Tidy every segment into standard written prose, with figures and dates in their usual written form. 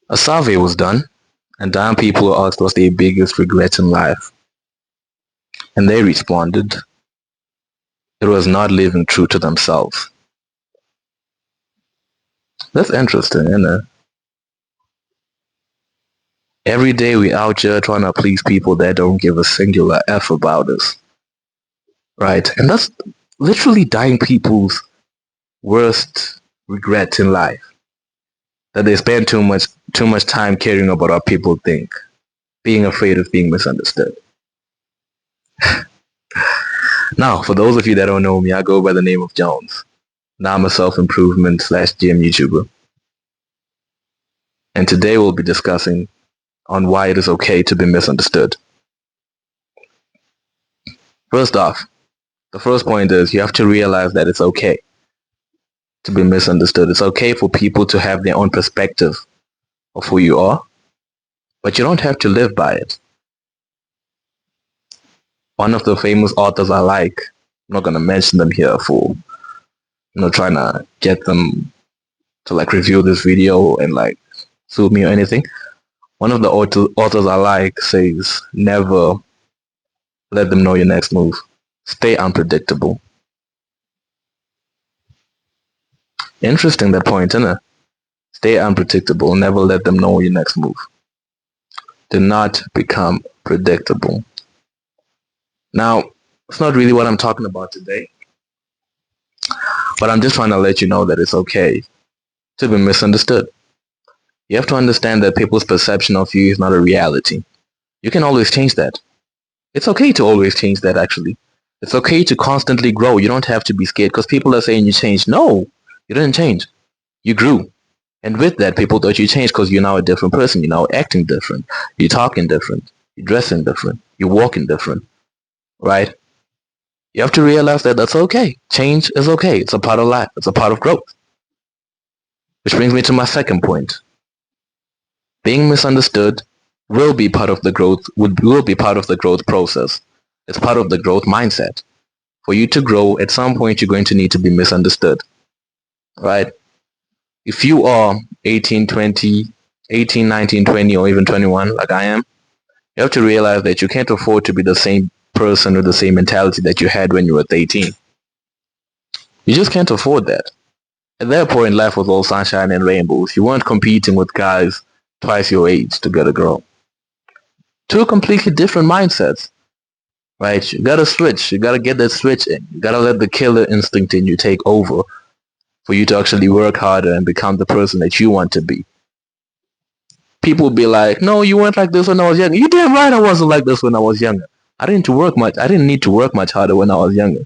A survey was done, and young people were asked what's their biggest regret in life. And they responded, it was not living true to themselves. That's interesting, isn't it? Every day we out here trying to please people that don't give a singular F about us. Right? And that's literally dying people's worst regret in life. That they spend too much time caring about what people think, being afraid of being misunderstood. Now, for those of you that don't know me, I go by the name of Jones. Now I'm a self-improvement / gym YouTuber. And today we'll be discussing on why it is okay to be misunderstood. First off, the first point is you have to realize that it's okay to be misunderstood. It's okay for people to have their own perspective of who you are, but you don't have to live by it. One of the famous authors I like, I'm not going to mention them here for trying to get them to review this video and sue me or anything. One of the authors I like says, never let them know your next move. Stay unpredictable. Interesting, that point, isn't it? Stay unpredictable. Never let them know your next move. Do not become predictable. Now, it's not really what I'm talking about today, but I'm just trying to let you know that it's okay to be misunderstood. You have to understand that people's perception of you is not a reality. You can always change that. It's okay to always change that, actually. It's okay to constantly grow. You don't have to be scared because people are saying you changed. No, you didn't change. You grew. And with that, people thought you changed because you're now a different person. You're now acting different. You're talking different. You're dressing different. You're walking different. Right? You have to realize that that's okay. Change is okay. It's a part of life. It's a part of growth. Which brings me to my second point. Being misunderstood will be part of the growth, will be part of the growth process. It's part of the growth mindset. For you to grow, at some point you're going to need to be misunderstood. Right? If you are 18, 19, 20, or even 21, like I am, you have to realize that you can't afford to be the same person with the same mentality that you had when you were 18. You just can't afford that. At that point, life was all sunshine and rainbows. You weren't competing with guys twice your age to get a girl. Two completely different mindsets. Right? You gotta switch. You gotta get that switch in. You gotta let the killer instinct in you take over for you to actually work harder and become the person that you want to be. People will be like, no, you weren't like this when I was younger. You damn right I wasn't like this when I was younger. I didn't need to work much harder when I was younger.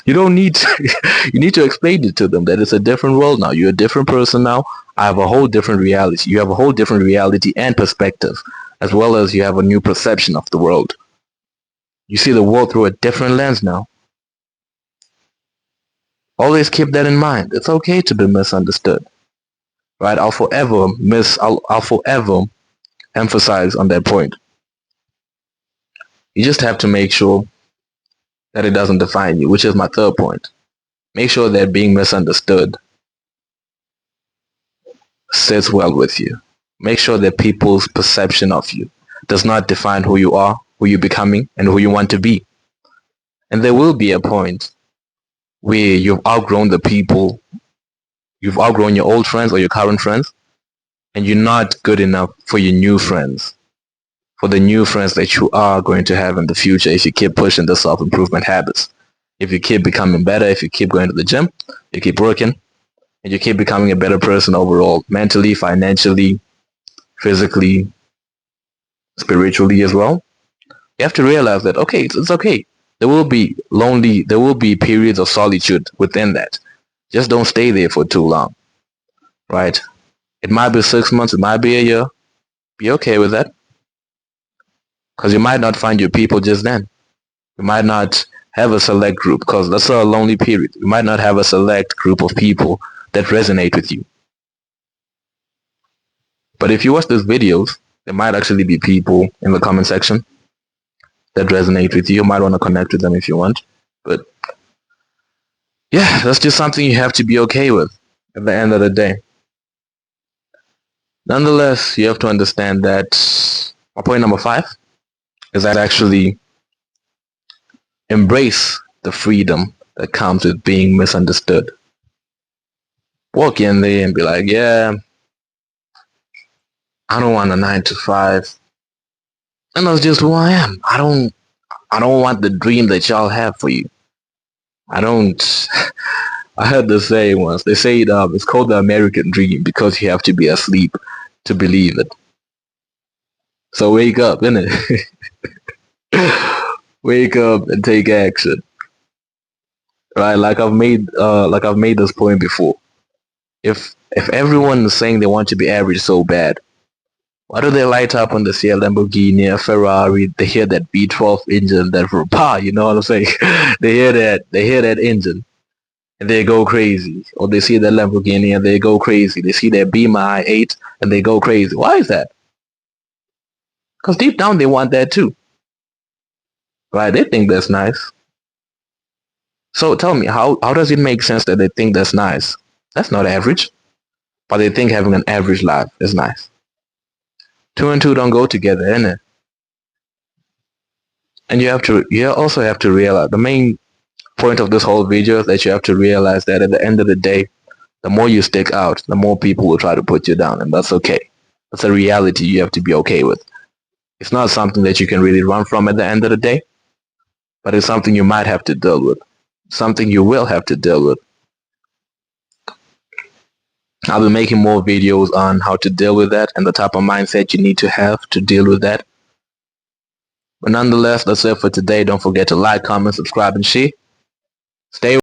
You don't need to, you need to explain it to them that it's a different world now. You're a different person now. I have a whole different reality. You have a whole different reality and perspective, as well as you have a new perception of the world. You see the world through a different lens now. Always keep that in mind. It's okay to be misunderstood. Right? I'll forever emphasize on that point. You just have to make sure that it doesn't define you, which is my third point. Make sure that being misunderstood sits well with you. Make sure that people's perception of you does not define who you are, who you're becoming, and who you want to be. And there will be a point where you've outgrown the people, you've outgrown your old friends or your current friends, and you're not good enough for your new friends, for the new friends that you are going to have in the future if you keep pushing the self-improvement habits. If you keep becoming better, if you keep going to the gym, you keep working, and you keep becoming a better person overall, mentally, financially, physically, spiritually as well. You have to realize that, okay, it's okay. There will be periods of solitude within that. Just don't stay there for too long, right? It might be 6 months, it might be a year. Be okay with that. Because you might not find your people just then. You might not have a select group, because that's a lonely period. You might not have a select group of people that resonate with you. But if you watch these videos, there might actually be people in the comment section that resonate with you. You might want to connect with them if you want. But yeah, that's just something you have to be okay with at the end of the day. Nonetheless, you have to understand that my point number 5 is that actually embrace the freedom that comes with being misunderstood. Walk in there and be like, yeah, I don't want a 9 to 5. And that's just who I am. I don't want the dream that y'all have for you. I don't I heard this say once. They say it's called the American dream because you have to be asleep to believe it. So wake up, innit? Wake up and take action. Right? Like I've made this point before. If everyone is saying they want to be average so bad, why do they light up when they see a Lamborghini, a Ferrari? They hear that V12 engine, that pa, you know what I'm saying? They hear that engine, and they go crazy. Or they see that Lamborghini and they go crazy. They see their Beamer i8 and they go crazy. Why is that? Because deep down they want that too, right? They think that's nice. So tell me, how does it make sense that they think that's nice? That's not average, but they think having an average life is nice. Two and two don't go together, innit? And you also have to realize the main point of this whole video is that you have to realize that at the end of the day, the more you stick out, the more people will try to put you down, and that's okay. That's a reality you have to be okay with. It's not something that you can really run from at the end of the day, but it's something you might have to deal with. Something you will have to deal with. I'll be making more videos on how to deal with that and the type of mindset you need to have to deal with that. But nonetheless, that's it for today. Don't forget to like, comment, subscribe, and share. Stay